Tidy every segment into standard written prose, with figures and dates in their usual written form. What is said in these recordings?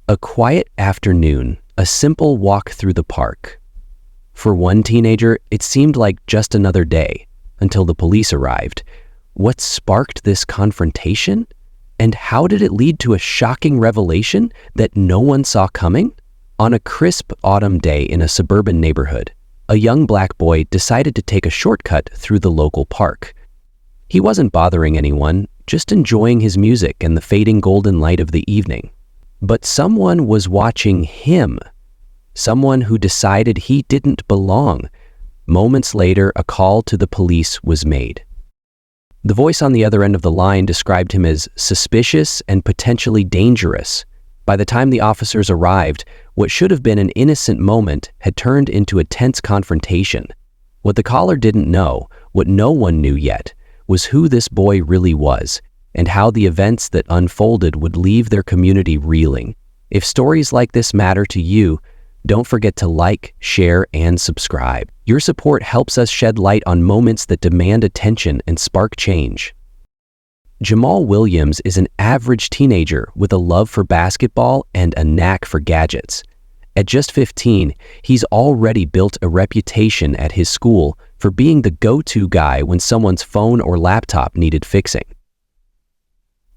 A quiet afternoon, a simple walk through the park. For one teenager, it seemed like just another day, until the police arrived. What sparked this confrontation? And how did it lead to a shocking revelation that no one saw coming? On a crisp autumn day in a suburban neighborhood, a young black boy decided to take a shortcut through the local park. He wasn't bothering anyone, just enjoying his music and the fading golden light of the evening. But someone was watching him. Someone who decided he didn't belong. Moments later, a call to the police was made. The voice on the other end of the line described him as suspicious and potentially dangerous. By the time the officers arrived, what should have been an innocent moment had turned into a tense confrontation. What the caller didn't know, what no one knew yet, was who this boy really was, and how the events that unfolded would leave their community reeling. If stories like this matter to you, don't forget to like, share, and subscribe. Your support helps us shed light on moments that demand attention and spark change. Jamal Williams is an average teenager with a love for basketball and a knack for gadgets. At just 15, he's already built a reputation at his school for being the go-to guy when someone's phone or laptop needed fixing.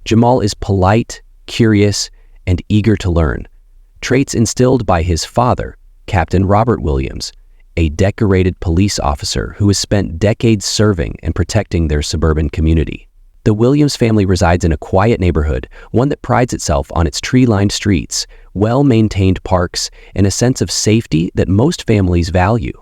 Jamal is polite, curious, and eager to learn, traits instilled by his father, Captain Robert Williams, a decorated police officer who has spent decades serving and protecting their suburban community. The Williams family resides in a quiet neighborhood, one that prides itself on its tree-lined streets, well-maintained parks, and a sense of safety that most families value.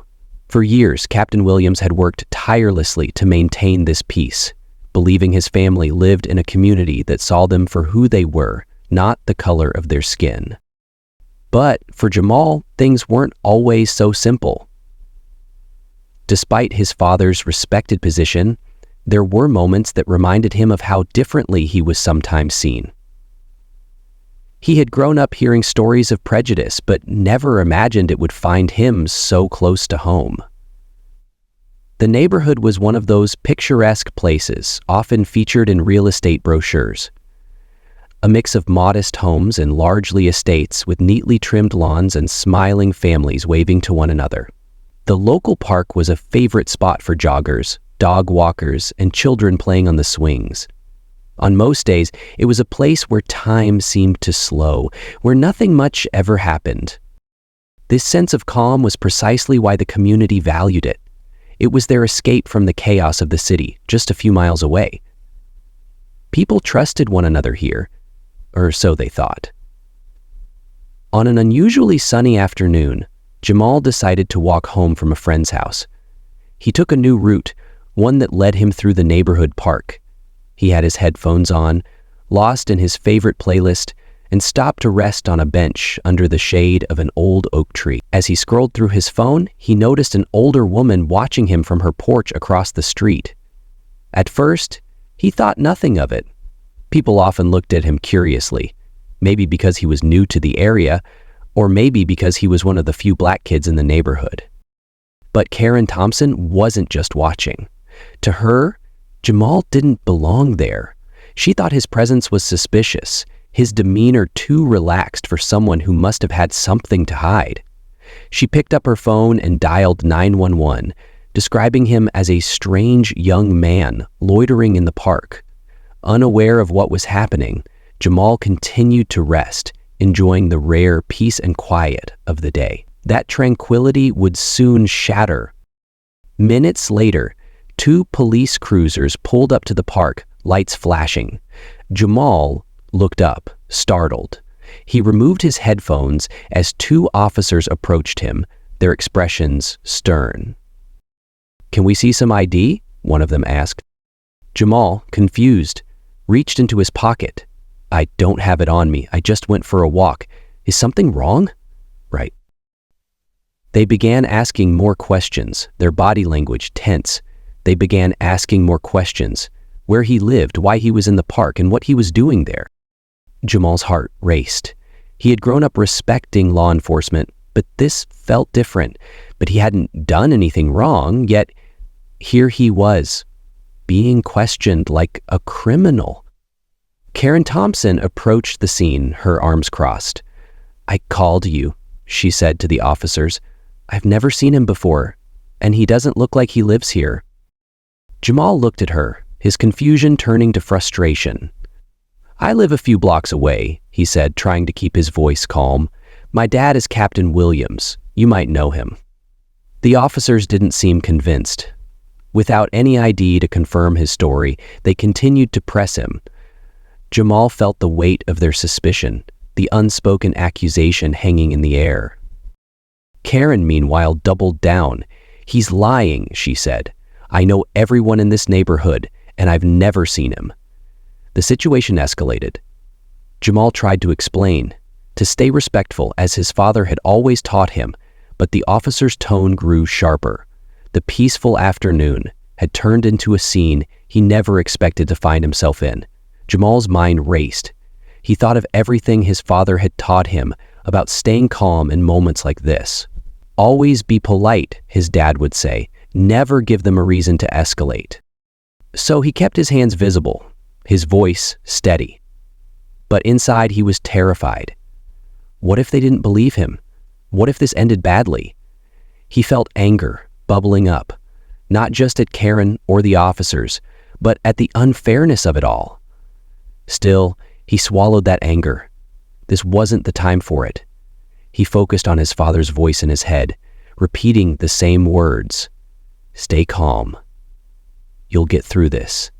For years, Captain Williams had worked tirelessly to maintain this peace, believing his family lived in a community that saw them for who they were, not the color of their skin. But for Jamal, things weren't always so simple. Despite his father's respected position, there were moments that reminded him of how differently he was sometimes seen. He had grown up hearing stories of prejudice, but never imagined it would find him so close to home. The neighborhood was one of those picturesque places often featured in real estate brochures. A mix of modest homes and largely estates with neatly trimmed lawns and smiling families waving to one another. The local park was a favorite spot for joggers, dog walkers, and children playing on the swings. On most days, it was a place where time seemed to slow, where nothing much ever happened. This sense of calm was precisely why the community valued it. It was their escape from the chaos of the city, just a few miles away. People trusted one another here, or so they thought. On an unusually sunny afternoon, Jamal decided to walk home from a friend's house. He took a new route, one that led him through the neighborhood park. He had his headphones on, lost in his favorite playlist, and stopped to rest on a bench under the shade of an old oak tree. As he scrolled through his phone, he noticed an older woman watching him from her porch across the street. At first, he thought nothing of it. People often looked at him curiously, maybe because he was new to the area, or maybe because he was one of the few black kids in the neighborhood. But Karen Thompson wasn't just watching. To her, Jamal didn't belong there. She thought his presence was suspicious, his demeanor too relaxed for someone who must have had something to hide. She picked up her phone and dialed 911, describing him as a strange young man loitering in the park. Unaware of what was happening, Jamal continued to rest, enjoying the rare peace and quiet of the day. That tranquility would soon shatter. Minutes later, 2 police cruisers pulled up to the park, lights flashing. Jamal looked up, startled. He removed his headphones as 2 officers approached him, their expressions stern. "Can we see some ID?" one of them asked. Jamal, confused, reached into his pocket. "I don't have it on me. I just went for a walk. Is something wrong?" "Right." They began asking more questions, their body language tense. They began asking more questions, where he lived, why he was in the park, and what he was doing there. Jamal's heart raced. He had grown up respecting law enforcement, but this felt different. But he hadn't done anything wrong, yet here he was, being questioned like a criminal. Karen Thompson approached the scene, her arms crossed. "I called you," she said to the officers. "I've never seen him before, and he doesn't look like he lives here." Jamal looked at her, his confusion turning to frustration. "I live a few blocks away," he said, trying to keep his voice calm. "My dad is Captain Williams. You might know him." The officers didn't seem convinced. Without any ID to confirm his story, they continued to press him. Jamal felt the weight of their suspicion, the unspoken accusation hanging in the air. Karen, meanwhile, doubled down. "He's lying," she said. "I know everyone in this neighborhood, and I've never seen him." The situation escalated. Jamal tried to explain, to stay respectful as his father had always taught him, but the officer's tone grew sharper. The peaceful afternoon had turned into a scene he never expected to find himself in. Jamal's mind raced. He thought of everything his father had taught him about staying calm in moments like this. "Always be polite," his dad would say. "Never give them a reason to escalate." So he kept his hands visible, his voice steady. But inside he was terrified. What if they didn't believe him? What if this ended badly? He felt anger bubbling up, not just at Karen or the officers, but at the unfairness of it all. Still, he swallowed that anger. This wasn't the time for it. He focused on his father's voice in his head, repeating the same words. "Stay calm. You'll get through this."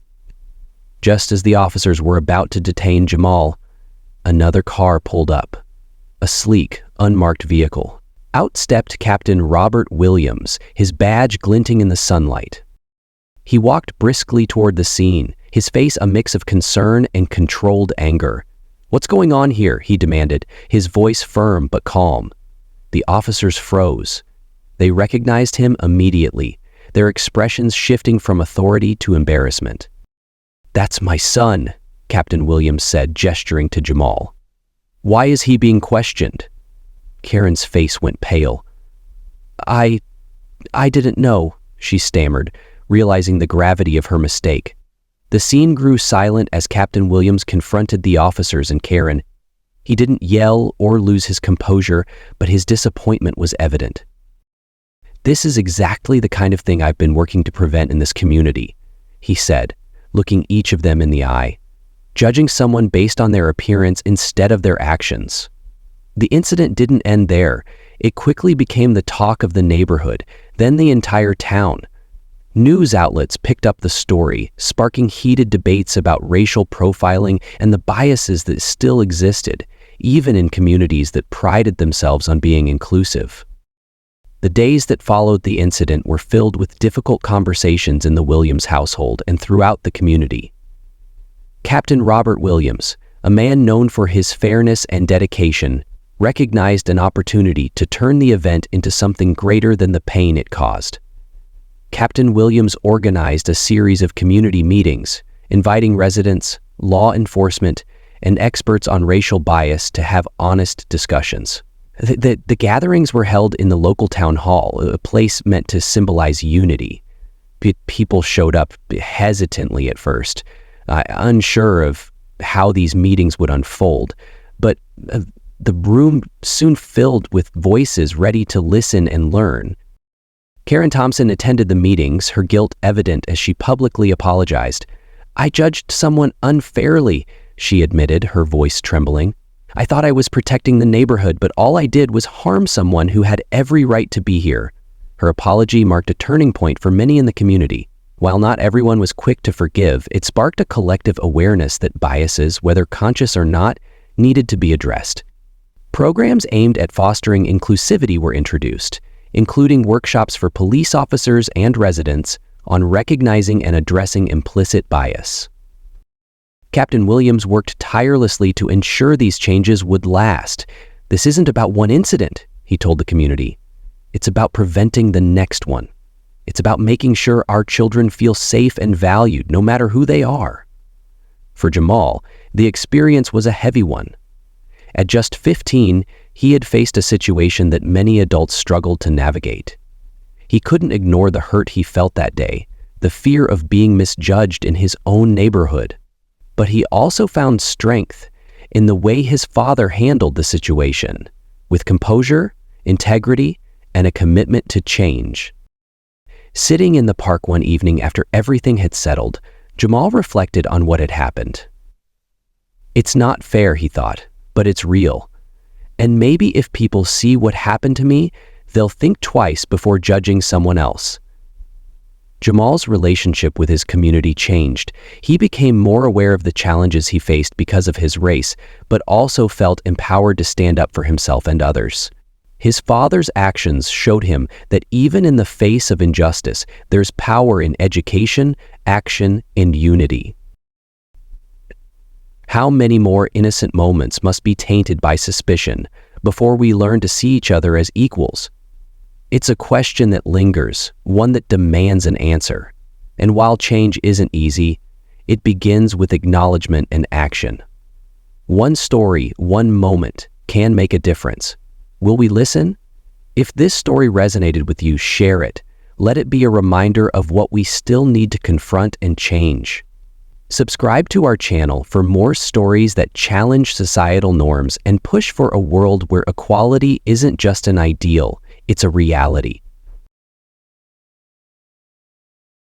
Just as the officers were about to detain Jamal, another car pulled up. A sleek, unmarked vehicle. Out stepped Captain Robert Williams, his badge glinting in the sunlight. He walked briskly toward the scene, his face a mix of concern and controlled anger. "What's going on here?" he demanded, his voice firm but calm. The officers froze. They recognized him immediately, their expressions shifting from authority to embarrassment. "That's my son," Captain Williams said, gesturing to Jamal. "Why is he being questioned?" Karen's face went pale. I didn't know," she stammered, realizing the gravity of her mistake. The scene grew silent as Captain Williams confronted the officers and Karen. He didn't yell or lose his composure, but his disappointment was evident. "This is exactly the kind of thing I've been working to prevent in this community," he said, looking each of them in the eye, judging someone based on their appearance instead of their actions. The incident didn't end there. It quickly became the talk of the neighborhood, then the entire town. News outlets picked up the story, sparking heated debates about racial profiling and the biases that still existed, even in communities that prided themselves on being inclusive. The days that followed the incident were filled with difficult conversations in the Williams household and throughout the community. Captain Robert Williams, a man known for his fairness and dedication, recognized an opportunity to turn the event into something greater than the pain it caused. Captain Williams organized a series of community meetings, inviting residents, law enforcement, and experts on racial bias to have honest discussions. The gatherings were held in the local town hall, a place meant to symbolize unity. People showed up hesitantly at first, unsure of how these meetings would unfold, but the room soon filled with voices ready to listen and learn. Karen Thompson attended the meetings, her guilt evident as she publicly apologized. "I judged someone unfairly," she admitted, her voice trembling. "I thought I was protecting the neighborhood, but all I did was harm someone who had every right to be here." Her apology marked a turning point for many in the community. While not everyone was quick to forgive, it sparked a collective awareness that biases, whether conscious or not, needed to be addressed. Programs aimed at fostering inclusivity were introduced, including workshops for police officers and residents on recognizing and addressing implicit bias. Captain Williams worked tirelessly to ensure these changes would last. "This isn't about one incident," he told the community. "It's about preventing the next one. It's about making sure our children feel safe and valued, no matter who they are." For Jamal, the experience was a heavy one. At just 15, he had faced a situation that many adults struggled to navigate. He couldn't ignore the hurt he felt that day, the fear of being misjudged in his own neighborhood. But he also found strength in the way his father handled the situation. with composure, integrity, and a commitment to change. Sitting in the park one evening after everything had settled, Jamal reflected on what had happened. It's not fair, he thought, but it's real. And maybe if people see what happened to me, they'll think twice before judging someone else. Jamal's relationship with his community changed. He became more aware of the challenges he faced because of his race, but also felt empowered to stand up for himself and others. His father's actions showed him that even in the face of injustice, there's power in education, action, and unity. How many more innocent moments must be tainted by suspicion before we learn to see each other as equals? It's a question that lingers, one that demands an answer. And while change isn't easy, it begins with acknowledgement and action. One story, one moment can make a difference. Will we listen? If this story resonated with you, share it. Let it be a reminder of what we still need to confront and change. Subscribe to our channel for more stories that challenge societal norms and push for a world where equality isn't just an ideal, it's a reality.